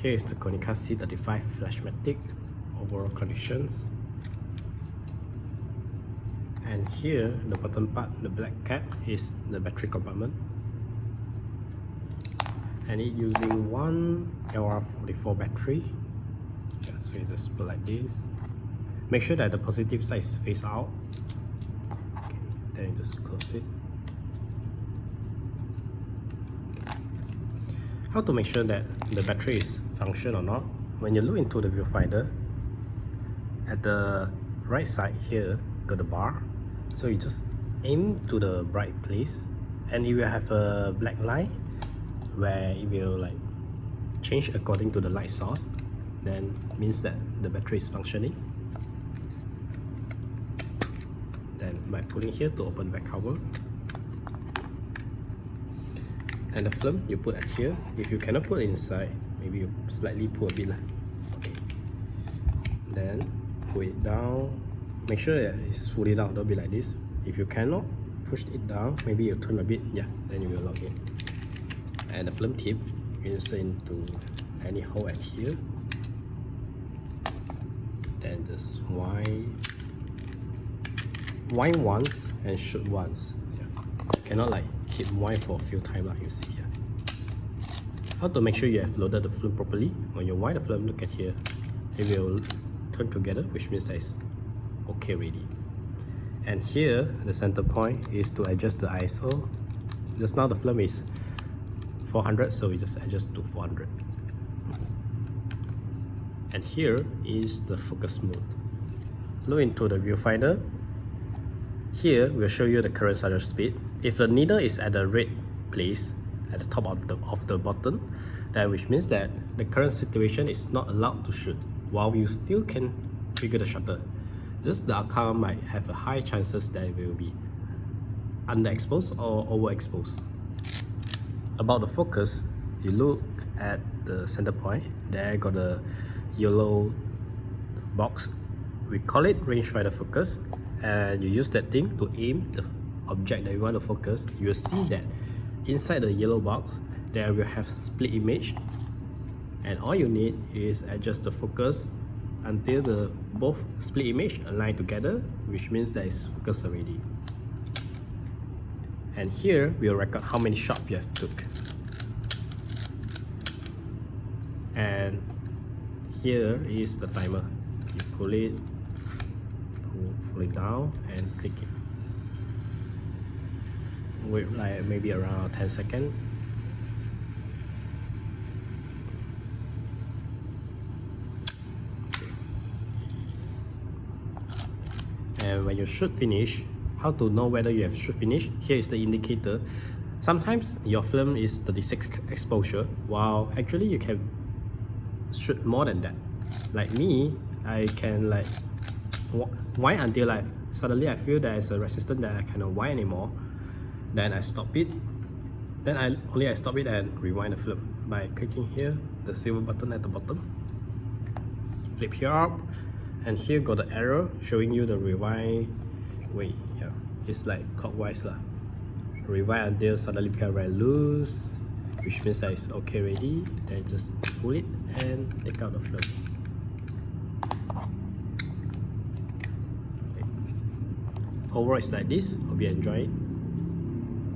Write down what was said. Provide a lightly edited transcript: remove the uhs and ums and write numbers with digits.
Here is the Konica C35 Flashmatic overall conditions. And here, the bottom part, the black cap, is the battery compartment. And it using one LR44 battery. Yeah, so you just put like this. Make sure that the positive side is face out. Okay, then you just close it. How to make sure that the battery is function or not? When you look into the viewfinder, at the right side here got the bar, so you just aim to the bright place and it will have a black line where it will like change according to the light source, then means that the battery is functioning. Then by pulling here to open back cover, and the film you put at here. If you cannot put it inside, maybe you slightly pull a bit lah. Okay, then pull it down. Make sure that it's fully down, don't be like this. If you cannot push it down, maybe you turn a bit, yeah, then you will lock it. And the film tip, you insert into any hole at here, then just wind once and shoot once. Yeah, cannot like keep wind for a few times like you see here. How to make sure you have loaded the film properly? When you wind the film, look at here, it will turn together, which means that it's okay ready. And here the center point is to adjust the ISO. Just now the film is 400, so we just adjust to 400. And here is the focus mode. Look into the viewfinder. Here we'll show you the current shutter speed. If the needle is at the red place at the top of the button, that which means that the current situation is not allowed to shoot, while you still can trigger the shutter. Just the outcome might have a high chances that it will be underexposed or overexposed. About the focus, you look at the center point. There got a yellow box. We call it rangefinder focus, and you use that thing to aim the object that you want to focus. You will see that inside the yellow box there will have split image, and all you need is adjust the focus until the both split image align together, which means that it's focused already. And here we'll record how many shots you have took. And here is the timer. You pull it down and click it. Wait like maybe around 10 seconds. And when you shoot finish, how to know whether you have shoot finish? Here is the indicator. Sometimes your film is 36 exposure, while actually you can shoot more than that. Like me, I can like wind until like suddenly I feel there is a resistance that I cannot wind anymore. Then I stop it. Then I stop it and rewind the film by clicking here the silver button at the bottom. Flip here up, and here got the arrow showing you the rewind way. Yeah, it's like clockwise lah. Rewind until suddenly become very loose, which means that it's okay ready. Then just pull it and take out the film. Okay. Overall it's like this. Hope you enjoy it.